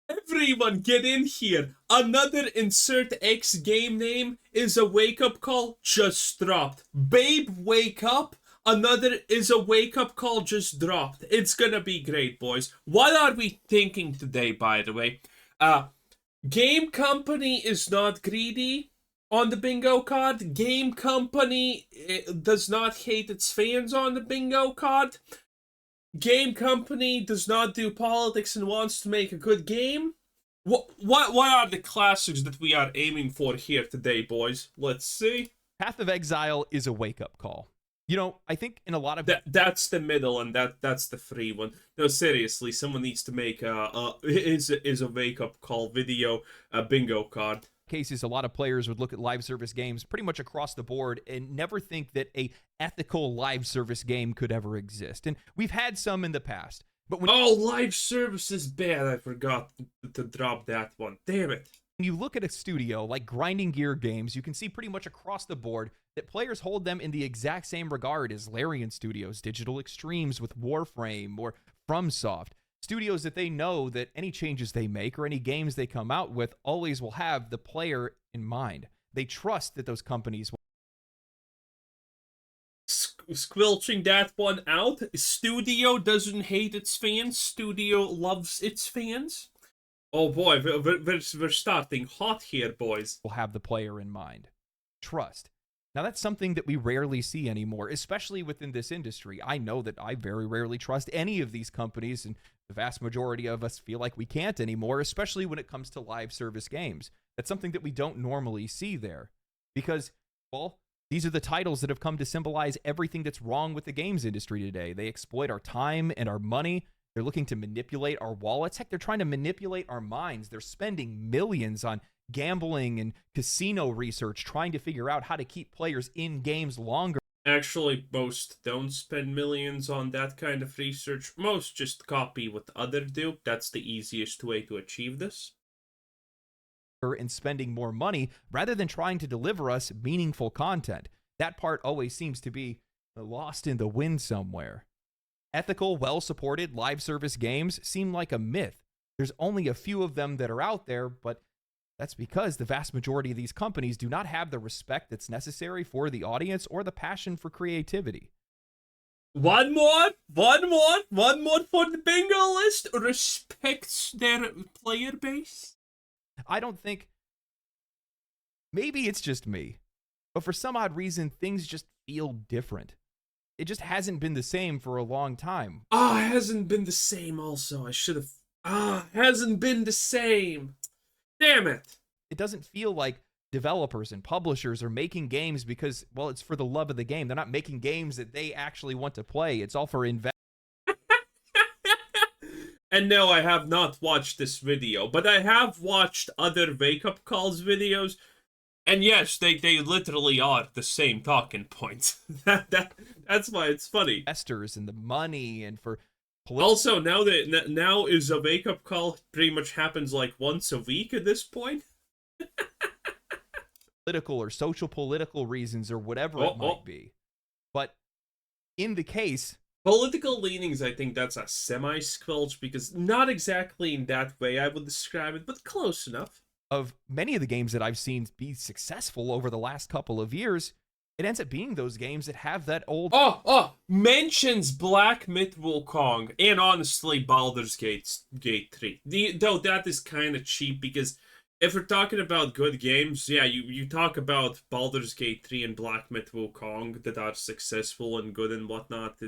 Everyone get in here. Another insert X game name is a wake up call just dropped. Babe, wake up. Another is a wake up call just dropped. It's gonna be great, boys. What are we thinking today, by the way? Uh, Game Company is not greedy on the bingo card. Game Company does not hate its fans on the bingo card. Game Company does not do politics and wants to make a good game. What are the classics that we are aiming for here today, boys? Let's see. Path of Exile is a wake-up call. You know, I think in a lot of That's the middle, and that's the free one. No, seriously, someone needs to make a wake up call video, a bingo card. cases, a lot of players would look at live service games pretty much across the board and never think that a ethical live service game could ever exist. And we've had some in the past. But when live service is bad. I forgot to drop that one. Damn it. When you look at a studio like Grinding Gear Games, you can see pretty much across the board that players hold them in the exact same regard as Larian Studios, Digital Extremes with Warframe, or FromSoft. Studios that they know that any changes they make or any games they come out with always will have the player in mind. They trust that those companies will. Squelching that one out. Studio doesn't hate its fans. Studio loves its fans. Oh boy, we're starting hot here, boys. Will have the player in mind. Trust. Now, that's something that we rarely see anymore, especially within this industry. I know that I very rarely trust any of these companies, and the vast majority of us feel like we can't anymore, especially when it comes to live service games. That's something that we don't normally see there because, well, these are the titles that have come to symbolize everything that's wrong with the games industry today. They exploit our time and our money. They're looking to manipulate our wallets. Heck, they're trying to manipulate our minds. They're spending millions on gambling and casino research trying to figure out how to keep players in games longer. Actually, most don't spend millions on that kind of research. Most just copy what others do. That's the easiest way to achieve this. And spending more money rather than trying to deliver us meaningful content. That part always seems to be lost in the wind somewhere. Ethical, well-supported live service games seem like a myth. There's only a few of them that are out there, but that's because the vast majority of these companies do not have the respect that's necessary for the audience or the passion for creativity. One more for the bingo list. Respects their player base. I don't think, maybe it's just me, but for some odd reason, things just feel different. It just hasn't been the same for a long time. It hasn't been the same also. I should have, hasn't been the same. Damn it. It doesn't feel like developers and publishers are making games because, well, it's for the love of the game. They're not making games that they actually want to play. It's all for investment. And no, I have not watched this video, but I have watched other wake-up calls videos, and yes, they literally are the same talking points. That's why it's funny. Investors and the money and for also, now is a wake-up call pretty much happens like once a week at this point. Political or social political reasons or whatever it might be. But in the case... Political leanings, I think that's a semi-squelch because not exactly in that way I would describe it, but close enough. Of many of the games that I've seen be successful over the last couple of years, it ends up being those games that have that old... Mentions Black Myth Wukong and honestly Baldur's Gate 3. Though that is kind of cheap because if we're talking about good games, yeah, you talk about Baldur's Gate 3 and Black Myth Wukong that are successful and good and whatnot.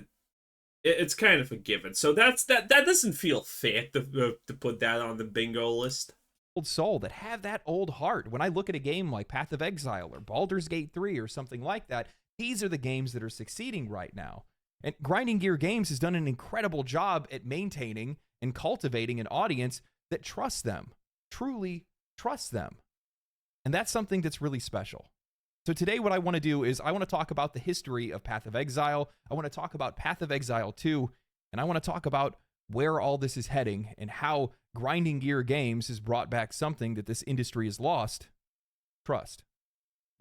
It's kind of a given. So that doesn't feel fair to put that on the bingo list. Old soul that have that old heart. When I look at a game like Path of Exile or Baldur's Gate 3 or something like that, these are the games that are succeeding right now. And Grinding Gear Games has done an incredible job at maintaining and cultivating an audience that trusts them, truly trusts them. And that's something that's really special. So today what I want to do is I want to talk about the history of Path of Exile. I want to talk about Path of Exile 2, and I want to talk about where all this is heading and how Grinding Gear Games has brought back something that this industry has lost: trust.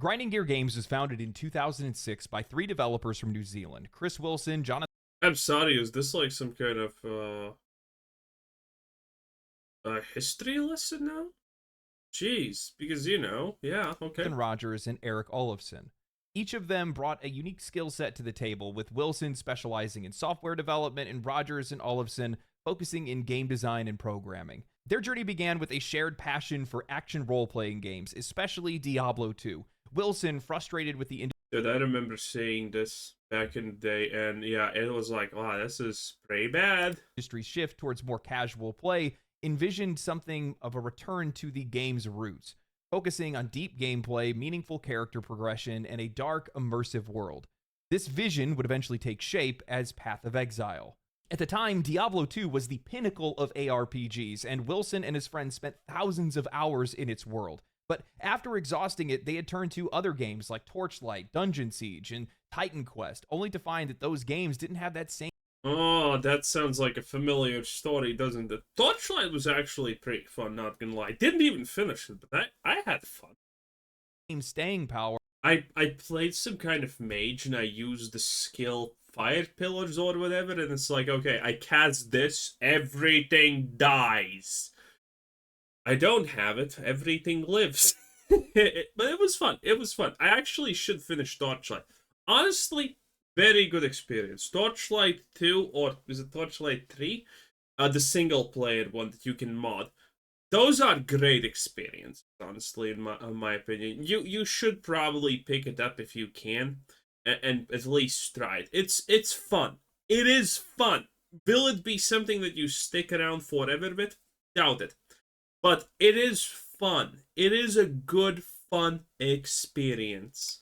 Grinding Gear Games was founded in 2006 by 3 developers from New Zealand: Chris Wilson, Jonathan... I'm sorry, is this like some kind of A history lesson now? Jeez, because yeah, okay. Jonathan Rogers and Eric Olofsson. Each of them brought a unique skill set to the table, with Wilson specializing in software development and Rogers and Olofsson focusing in game design and programming. Their journey began with a shared passion for action role-playing games, especially Diablo 2. Wilson, frustrated with the Dude, I remember seeing this back in the day, and yeah, it was like, wow, this is pretty bad. industry shift towards more casual play, envisioned something of a return to the game's roots, focusing on deep gameplay, meaningful character progression, and a dark, immersive world. This vision would eventually take shape as Path of Exile. At the time, Diablo 2 was the pinnacle of ARPGs, and Wilson and his friends spent thousands of hours in its world. But after exhausting it, they had turned to other games like Torchlight, Dungeon Siege, and Titan Quest, only to find that those games didn't have that same Oh, that sounds like a familiar story, doesn't it? Torchlight was actually pretty fun, not gonna lie. Didn't even finish it, but I had fun. staying power. I played some kind of mage and I used the skill fire pillars or whatever, and it's like, okay, I cast this, everything dies. I don't have it, everything lives. But it was fun. It was fun. I actually should finish Torchlight. Honestly, very good experience. Torchlight 2, or is it Torchlight 3? The single player one that you can mod. Those are great experiences, honestly, in my opinion. You should probably pick it up if you can, and at least try it. It's fun. It is fun. Will it be something that you stick around forever with? Doubt it. But it is fun. It is a good, fun experience.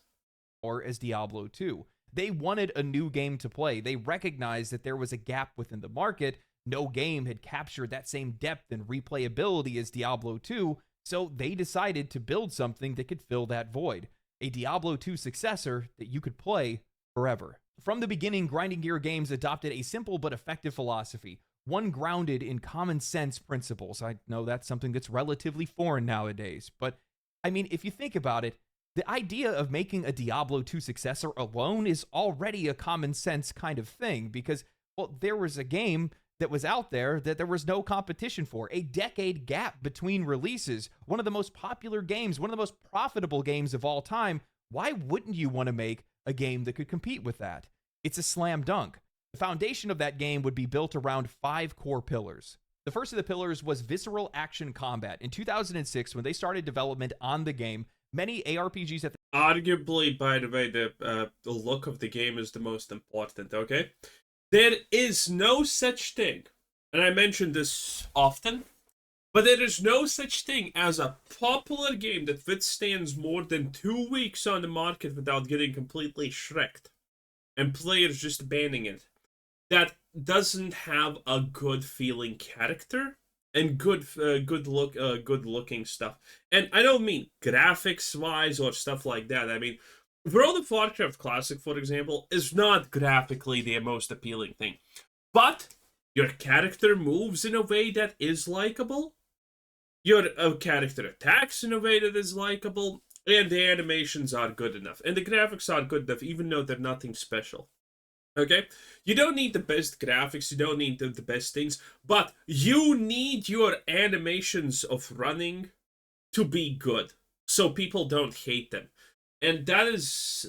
Or as Diablo 2. They wanted a new game to play. They recognized that there was a gap within the market. No game had captured that same depth and replayability as Diablo 2, so they decided to build something that could fill that void. A Diablo 2 successor that you could play forever. From the beginning, Grinding Gear Games adopted a simple but effective philosophy, one grounded in common sense principles. I know that's something that's relatively foreign nowadays, but I mean, if you think about it, the idea of making a Diablo 2 successor alone is already a common sense kind of thing because, well, there was a game that was out there that there was no competition for. A decade gap between releases, one of the most popular games, one of the most profitable games of all time. Why wouldn't you want to make a game that could compete with that? It's a slam dunk. The foundation of that game would be built around 5 core pillars. The first of the pillars was visceral action combat. In 2006, when they started development on the game, many ARPGs at the Arguably, by the way, the look of the game is the most important, okay? There is no such thing, and I mention this often, but there is no such thing as a popular game that withstands more than 2 weeks on the market without getting completely shreked, and players just banning it. That doesn't have a good feeling character and good looking stuff. And I don't mean graphics wise or stuff like that. I mean, World of Warcraft Classic, for example, is not graphically the most appealing thing, but your character moves in a way that is likable. Your character attacks in a way that is likable, and the animations are good enough, and the graphics are good enough, even though they're nothing special. Okay? You don't need the best graphics, you don't need the best things, but you need your animations of running to be good, so people don't hate them. And that is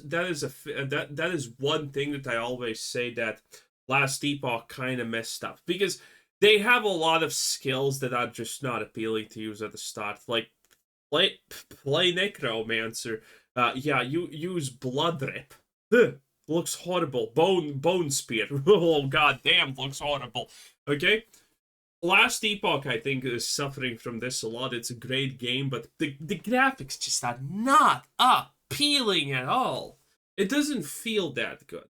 one thing that I always say that Last Epoch kind of messed up, because they have a lot of skills that are just not appealing to use at the start, like play Necromancer. Yeah, you use Blood Rip. Looks horrible. Bone Spear. Oh god damn, looks horrible. Okay? Last Epoch, I think, is suffering from this a lot. It's a great game, but the graphics just are not appealing at all. It doesn't feel that good.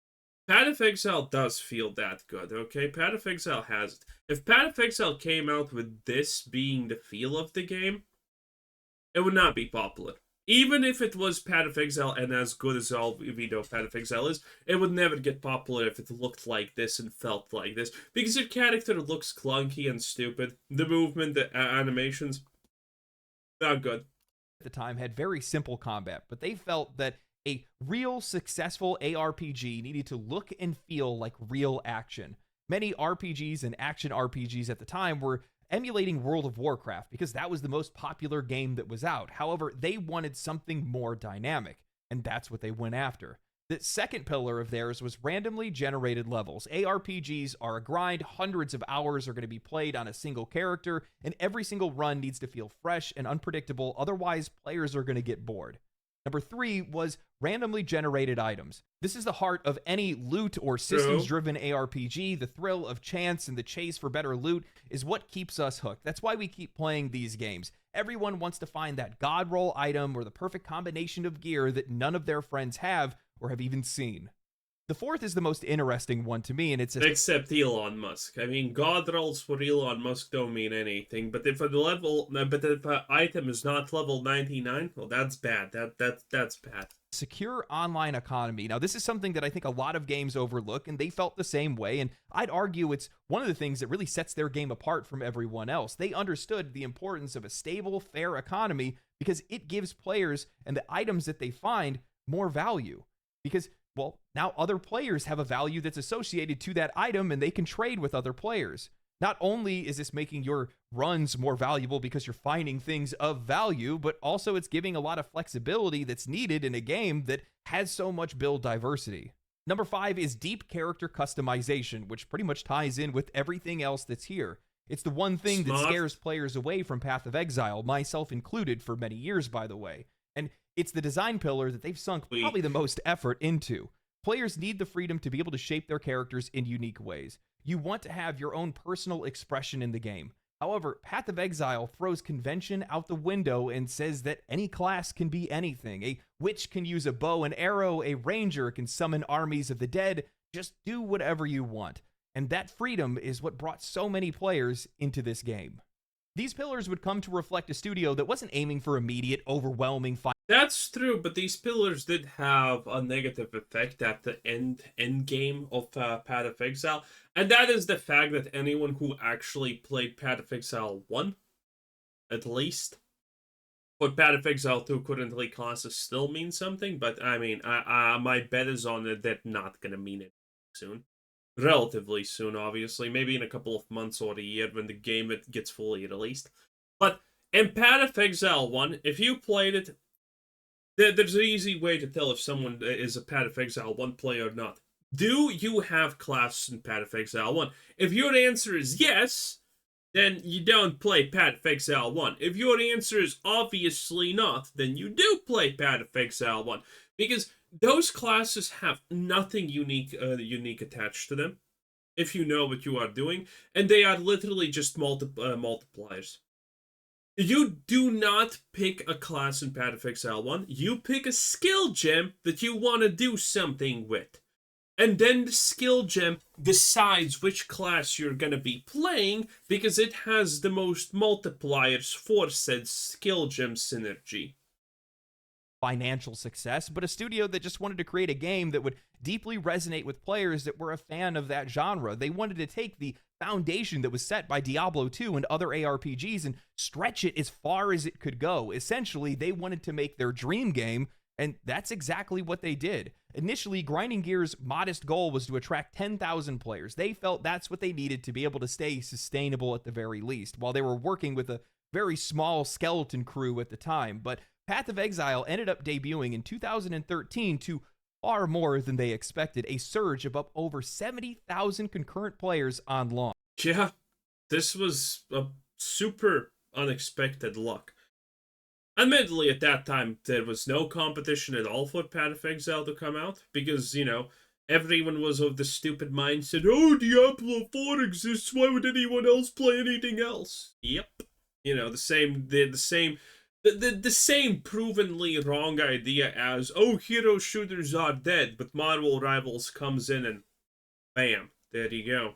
Path of Exile does feel that good, okay? Path of Exile has it. If Path of Exile came out with this being the feel of the game, it would not be popular. Even if it was Path of Exile and as good as all we know Path of Exile is, it would never get popular if it looked like this and felt like this. Because your character looks clunky and stupid. The movement, the animations, not good. At the time had very simple combat, but they felt that a real successful ARPG needed to look and feel like real action. Many RPGs and action RPGs at the time were emulating World of Warcraft because that was the most popular game that was out. However, they wanted something more dynamic, and that's what they went after. The second pillar of theirs was randomly generated levels. ARPGs are a grind, hundreds of hours are going to be played on a single character, and every single run needs to feel fresh and unpredictable, otherwise players are going to get bored. Number 3 was randomly generated items. This is the heart of any loot or systems-driven ARPG. The thrill of chance and the chase for better loot is what keeps us hooked. That's why we keep playing these games. Everyone wants to find that god roll item or the perfect combination of gear that none of their friends have or have even seen. The fourth is the most interesting one to me, and it's except Elon Musk. I mean, god rolls for Elon Musk don't mean anything. But if an item is not level 99, well, that's bad. That's bad. Secure online economy. Now, this is something that I think a lot of games overlook, and they felt the same way. And I'd argue it's one of the things that really sets their game apart from everyone else. They understood the importance of a stable, fair economy because it gives players and the items that they find more value. Because, well, now other players have a value that's associated to that item and they can trade with other players. Not only is this making your runs more valuable because you're finding things of value, but also it's giving a lot of flexibility that's needed in a game that has so much build diversity. Number 5 is deep character customization, which pretty much ties in with everything else that's here. It's the one thing that scares players away from Path of Exile, myself included for many years, by the way. And it's the design pillar that they've sunk probably the most effort into. Players need the freedom to be able to shape their characters in unique ways. You want to have your own personal expression in the game. However, Path of Exile throws convention out the window and says that any class can be anything. A witch can use a bow and arrow, a ranger can summon armies of the dead. Just do whatever you want. And that freedom is what brought so many players into this game. These pillars would come to reflect a studio that wasn't aiming for immediate, overwhelming fight. That's true, but these pillars did have a negative effect at the end game of Path of Exile, and that is the fact that anyone who actually played Path of Exile 1, at least, but Path of Exile 2 currently classes still mean something, but I mean, my bet is on it that not gonna mean it soon. Relatively soon, obviously. Maybe in a couple of months or a year when the game gets fully released. But in Path of Exile 1, if you played it, there's an easy way to tell if someone is a Path of Exile 1 player or not. Do you have classes in Path of Exile 1? If your answer is yes, then you don't play Path of Exile 1. If your answer is obviously not, then you do play Path of Exile 1. Because those classes have nothing unique attached to them, if you know what you are doing, and they are literally just multipliers. You do not pick a class in Path of Exile 1, you pick a skill gem that you want to do something with. And then the skill gem decides which class you're going to be playing, because it has the most multipliers for said skill gem synergy. Financial success, but a studio that just wanted to create a game that would deeply resonate with players that were a fan of that genre. They wanted to take the foundation that was set by Diablo 2 and other ARPGs and stretch it as far as it could go. Essentially, they wanted to make their dream game, and that's exactly what they did. Initially, Grinding Gear's modest goal was to attract 10,000 players. They felt that's what they needed to be able to stay sustainable at the very least, while they were working with a very small skeleton crew at the time. But Path of Exile ended up debuting in 2013 to far more than they expected, a surge of up over 70,000 concurrent players on launch. Yeah, this was a super unexpected luck. Admittedly, at that time, there was no competition at all for Path of Exile to come out, because, you know, everyone was of the stupid mindset, oh, Diablo 4 exists, why would anyone else play anything else? Yep. You know, the same provenly wrong idea as, oh, hero shooters are dead, but Marvel Rivals comes in and bam, there you go.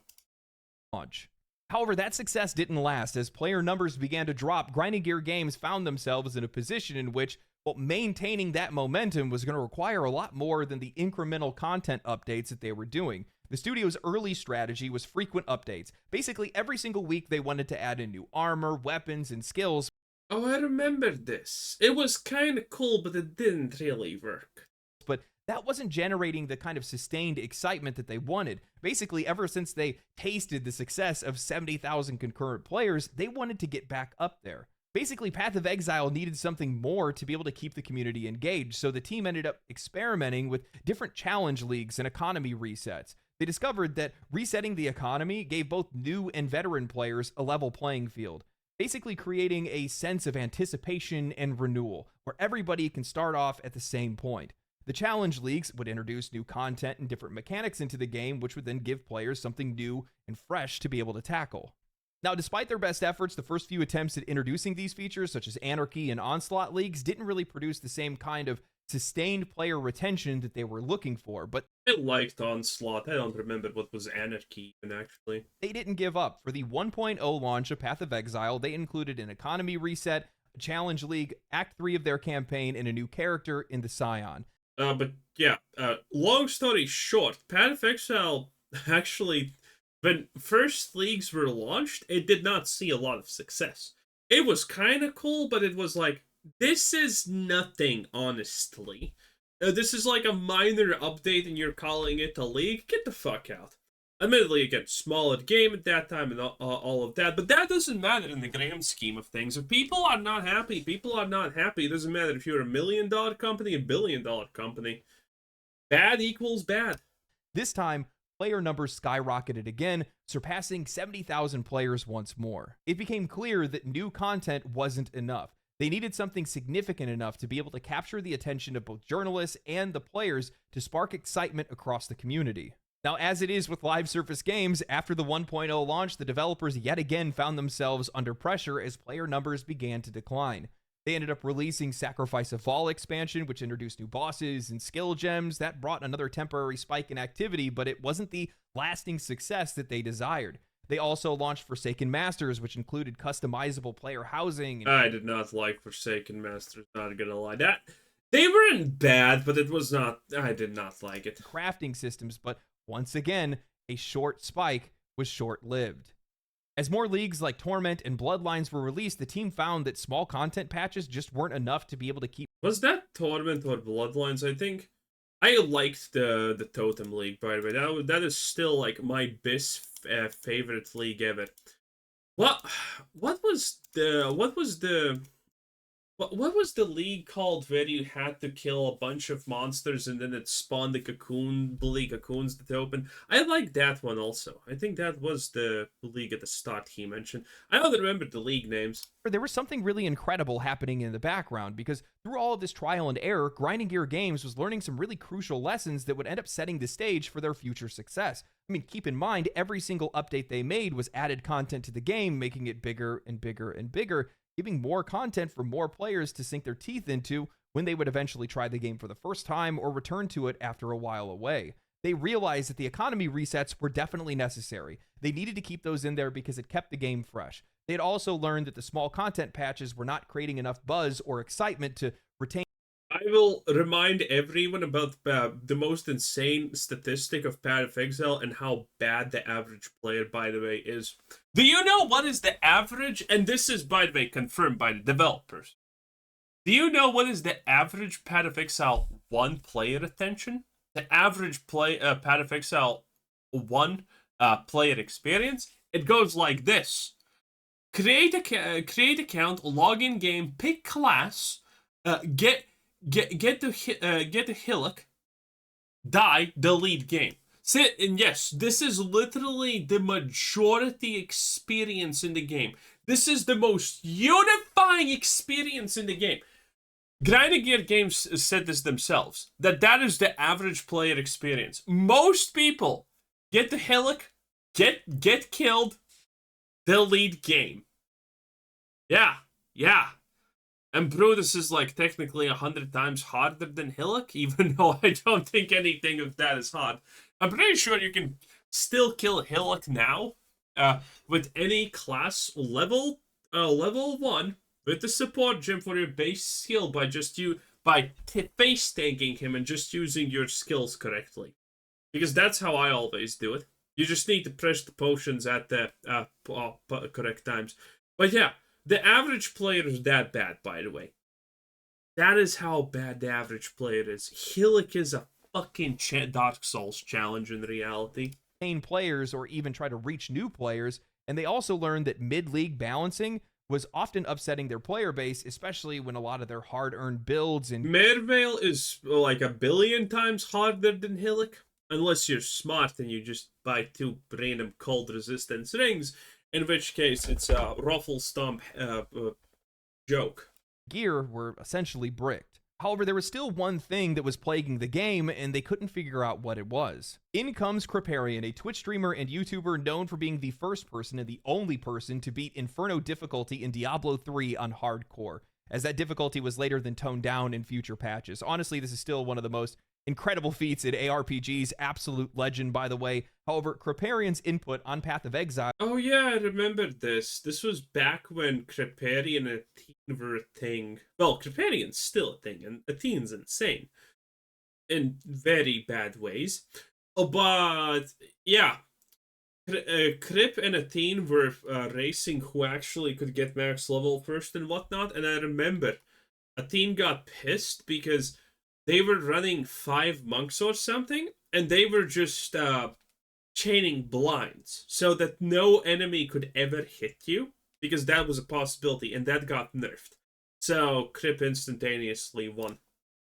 However, that success didn't last. As player numbers began to drop, Grinding Gear Games found themselves in a position in which, well, maintaining that momentum was going to require a lot more than the incremental content updates that they were doing. The studio's early strategy was frequent updates. Basically, every single week they wanted to add in new armor, weapons, and skills. Oh, I remember this. It was kind of cool, but it didn't really work. But that wasn't generating the kind of sustained excitement that they wanted. Basically, ever since they tasted the success of 70,000 concurrent players, they wanted to get back up there. Basically, Path of Exile needed something more to be able to keep the community engaged, so the team ended up experimenting with different challenge leagues and economy resets. They discovered that resetting the economy gave both new and veteran players a level playing field, basically creating a sense of anticipation and renewal, where everybody can start off at the same point. The challenge leagues would introduce new content and different mechanics into the game, which would then give players something new and fresh to be able to tackle. Now, despite their best efforts, the first few attempts at introducing these features, such as Anarchy and Onslaught leagues, didn't really produce the same kind of sustained player retention that they were looking for, but I liked Onslaught. I don't remember what was Anarchy even, actually. they didn't give up. For the 1.0 launch of Path of Exile, they included an economy reset, a challenge league, Act 3 of their campaign, and a new character in the Scion. But yeah, long story short, Path of Exile actually, when first leagues were launched, it did not see a lot of success. It was kind of cool, but it was like, this is nothing, honestly. This is like a minor update and you're calling it a league? Get the fuck out. Admittedly, again, smaller game at that time and all of that, but that doesn't matter in the grand scheme of things. If people are not happy, people are not happy. It doesn't matter if you're $1 million company, $1 billion company. Bad equals bad. This time, player numbers skyrocketed again, surpassing 70,000 players once more. It became clear that new content wasn't enough. They needed something significant enough to be able to capture the attention of both journalists and the players to spark excitement across the community. Now, as it is with live service games, after the 1.0 launch, the developers yet again found themselves under pressure as player numbers began to decline. They ended up releasing Sacrifice of Vol expansion, which introduced new bosses and skill gems. That brought another temporary spike in activity, but it wasn't the lasting success that they desired. They also launched Forsaken Masters, which included customizable player housing. I did not like Forsaken Masters, not gonna lie. They weren't bad, but it was not, I did not like it. Crafting systems, but once again, a short spike was short-lived. As more leagues like Torment and Bloodlines were released, the team found that small content patches just weren't enough to be able to keep... Was that Torment or Bloodlines, I think? I liked the Totem League, by the way. That is still, like, my best favorite league ever. What was the league called where you had to kill a bunch of monsters and then it spawned the cocoons that open? I like that one also. I think that was the league at the start he mentioned. I don't remember the league names. There was something really incredible happening in the background, because through all of this trial and error, Grinding Gear Games was learning some really crucial lessons that would end up setting the stage for their future success. I mean, keep in mind, every single update they made was added content to the game, making it bigger and bigger and bigger, giving more content for more players to sink their teeth into when they would eventually try the game for the first time or return to it after a while away. They realized that the economy resets were definitely necessary. They needed to keep those in there because it kept the game fresh. They had also learned that the small content patches were not creating enough buzz or excitement to retain. I will remind everyone about the most insane statistic of Path of Exile and how bad the average player, by the way, is. Do you know what is the average? And this is, by the way, confirmed by the developers. Do you know what is the average Path of Exile 1 player attention? The average Path of Exile 1 player experience? It goes like this. Create account, log in game, pick class, get the hillock, die, delete game. And yes, this is literally the majority experience in the game. This is the most unifying experience in the game. Grinding Gear Games said this themselves, that is the average player experience. Most people get the hillock, get killed, delete game. Yeah. And Brutus is like technically 100 times harder than Hillock, even though I don't think anything of that is hard. I'm pretty sure you can still kill Hillock now with any class level 1 with the support gem for your base skill by face tanking him and just using your skills correctly. Because that's how I always do it. You just need to press the potions at the correct times. But yeah, the average player is that bad, by the way. That is how bad the average player is. Hillock is a fucking Dark Souls challenge in reality. Players or even try to reach new players, and they also learned that mid-league balancing was often upsetting their player base, especially when a lot of their hard-earned builds and Merveil is like a billion times harder than Hillock, unless you're smart and you just buy 2 random cold resistance rings, in which case it's a ruffle stomp joke. gear were essentially bricked. However, there was still one thing that was plaguing the game, and they couldn't figure out what it was. In comes Kripparrian, a Twitch streamer and YouTuber known for being the first person and the only person to beat Inferno difficulty in Diablo 3 on hardcore, as that difficulty was later than toned down in future patches. Honestly, this is still one of the most incredible feats in ARPGs, absolute legend, by the way. However, Kripparrian's input on Path of Exile. Oh yeah, I remember this. This was back when Kripparrian and Athene were a thing. Well, Kripparrian's still a thing, and Athene's insane. In very bad ways. But, yeah. Krip and Athene were racing who actually could get max level first and whatnot, and I remember Athene got pissed because they were running 5 monks or something, and they were just chaining blinds so that no enemy could ever hit you, because that was a possibility, and that got nerfed. So Krip instantaneously won.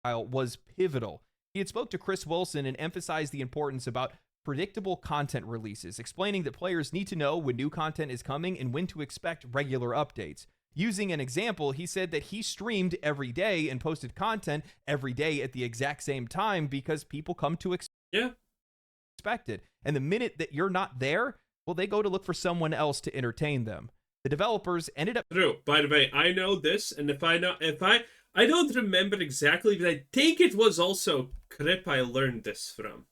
Was pivotal. He had spoke to Chris Wilson and emphasized the importance about predictable content releases, explaining that players need to know when new content is coming and when to expect regular updates. Using an example, he said that he streamed every day and posted content every day at the exact same time because people come to expect it. And the minute that you're not there, well, they go to look for someone else to entertain them. The developers ended up... True. By the way, I know this, and I don't remember exactly, but I think it was also Krip I learned this from.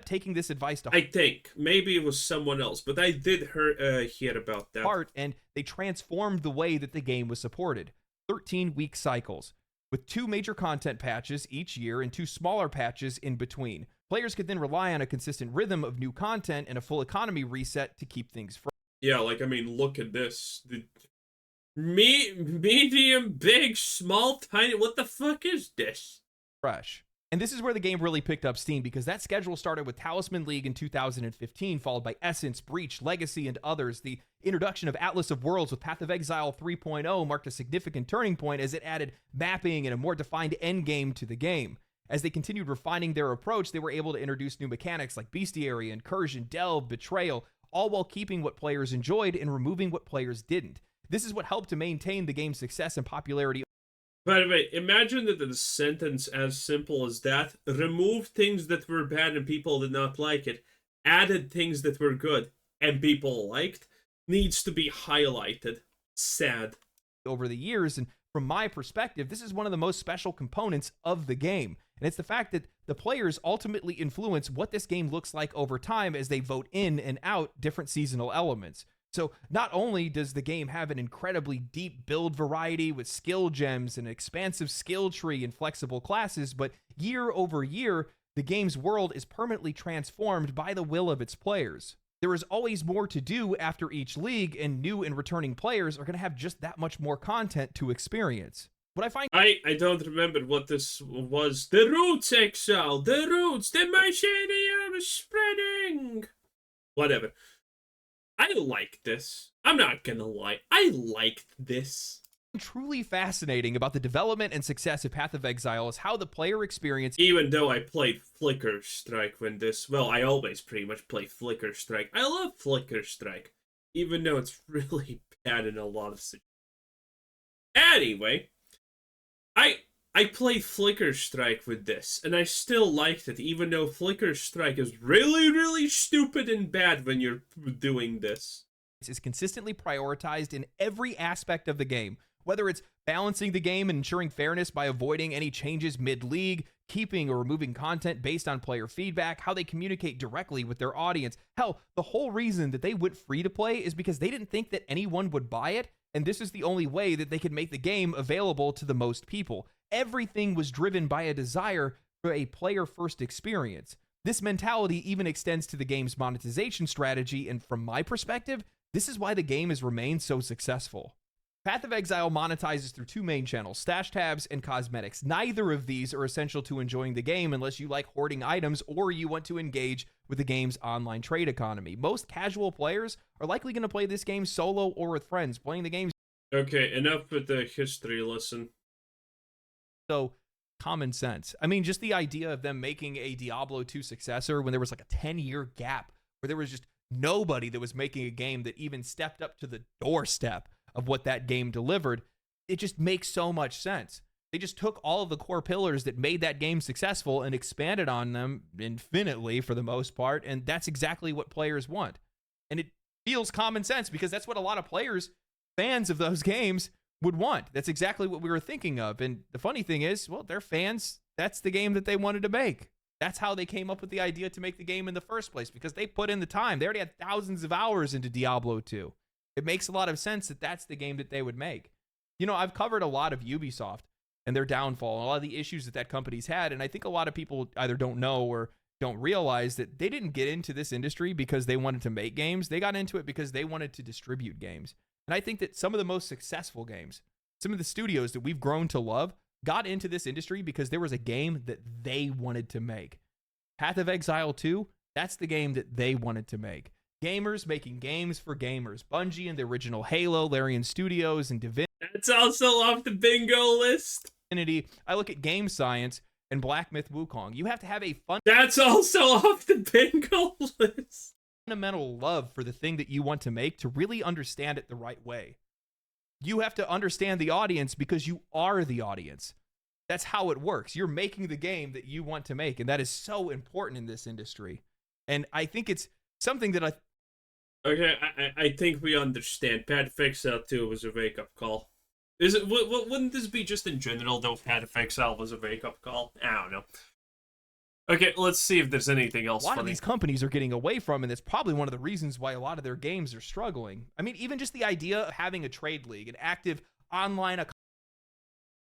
Taking this advice to I think maybe it was someone else, but I did hear about that heart, and they transformed the way that the game was supported. 13-week cycles with 2 major content patches each year and 2 smaller patches in between. Players could then rely on a consistent rhythm of new content and a full economy reset to keep things fresh. Yeah, like, I mean, look at this. Medium, big, small, tiny. What the fuck is this? Fresh. And this is where the game really picked up steam, because that schedule started with Talisman League in 2015, followed by Essence, Breach, Legacy, and others. The introduction of Atlas of Worlds with Path of Exile 3.0 marked a significant turning point as it added mapping and a more defined endgame to the game. As they continued refining their approach, they were able to introduce new mechanics like Bestiary, Incursion, Delve, Betrayal, all while keeping what players enjoyed and removing what players didn't. This is what helped to maintain the game's success and popularity. By the way, imagine that a sentence as simple as that removed things that were bad and people did not like it, added things that were good and people liked, needs to be highlighted. Sad. Over the years, and from my perspective, this is one of the most special components of the game. And it's the fact that the players ultimately influence what this game looks like over time as they vote in and out different seasonal elements. So not only does the game have an incredibly deep build variety with skill gems, and an expansive skill tree and flexible classes, but year over year, the game's world is permanently transformed by the will of its players. There is always more to do after each league, and new and returning players are going to have just that much more content to experience. What I find... I don't remember what this was. The roots, Exile! The roots! The mycelium is spreading! Whatever. I like this. I'm not gonna lie. I liked this. Truly fascinating about the development and success of Path of Exile is how the player experience... Even though I played Flicker Strike when this... Well, I always pretty much play Flicker Strike. I love Flicker Strike. Even though it's really bad in a lot of situations. Anyway, I played Flicker Strike with this, and I still liked it, even though Flicker Strike is really, really stupid and bad when you're doing this. Is consistently prioritized in every aspect of the game, whether it's balancing the game and ensuring fairness by avoiding any changes mid-league, keeping or removing content based on player feedback, how they communicate directly with their audience. Hell, the whole reason that they went free to play is because they didn't think that anyone would buy it, and this is the only way that they could make the game available to the most people. Everything was driven by a desire for a player-first experience. This mentality even extends to the game's monetization strategy, and from my perspective, this is why the game has remained so successful. Path of Exile monetizes through two main channels, stash tabs and cosmetics. Neither of these are essential to enjoying the game unless you like hoarding items or you want to engage with the game's online trade economy. Most casual players are likely going to play this game solo or with friends. Playing the game Okay, enough with the history lesson. so common sense. I mean, just the idea of them making a Diablo 2 successor when there was like a 10-year gap where there was just nobody that was making a game that even stepped up to the doorstep of what that game delivered, it just makes so much sense. They just took all of the core pillars that made that game successful and expanded on them infinitely for the most part, and that's exactly what players want. And it feels common sense because that's what a lot of players, fans of those games, would want. That's exactly what we were thinking of. And the funny thing is, well, they're fans. That's the game that they wanted to make. That's how they came up with the idea to make the game in the first place, because they put in the time. They already had thousands of hours into Diablo 2. It makes a lot of sense that that's the game that they would make. You know, I've covered a lot of Ubisoft and their downfall and a lot of the issues that company's had, and I think a lot of people either don't know or don't realize that they didn't get into this industry because they wanted to make games. They got into it because they wanted to distribute games. And I think that some of the most successful games, some of the studios that we've grown to love, got into this industry because there was a game that they wanted to make. Path of Exile 2, that's the game that they wanted to make. Gamers making games for gamers. Bungie and the original Halo, Larian Studios, and Divinity. That's also off the bingo list. I look at Game Science and Black Myth Wukong. You have to have a That's also off the bingo list. fundamental love for the thing that you want to make to really understand it the right way. You have to understand the audience because you are the audience. That's how it works. You're making the game that you want to make, and that is so important in this industry. And I think it's something that Okay, I think we understand. Path of Exile 2 was a wake-up call. Is it? Wouldn't this be just in general, though, Path of Exile was a wake-up call? I don't know. Okay, let's see if there's anything else a lot funny. of these companies are getting away from, and that's probably one of the reasons why a lot of their games are struggling. I mean, even just the idea of having a trade league, an active online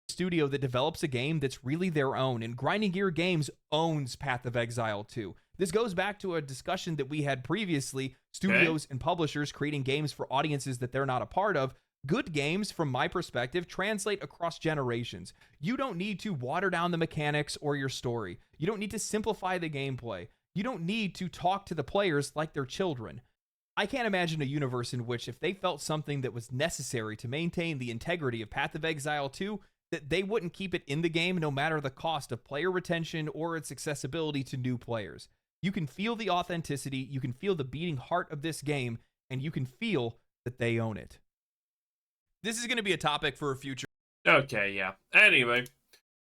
studio that develops a game that's really their own, and Grinding Gear Games owns Path of Exile 2. This goes back to a discussion that we had previously, studios and publishers creating games for audiences that they're not a part of. Good games, from my perspective, translate across generations. You don't need to water down the mechanics or your story. You don't need to simplify the gameplay. You don't need to talk to the players like they're children. I can't imagine a universe in which, if they felt something that was necessary to maintain the integrity of Path of Exile 2, that they wouldn't keep it in the game no matter the cost of player retention or its accessibility to new players. You can feel the authenticity, you can feel the beating heart of this game, and you can feel that they own it. This is going to be a topic for a future. Okay, yeah. Anyway,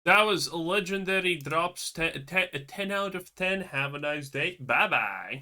that was Legendary Drops 10 out of 10. Have a nice day. Bye-bye.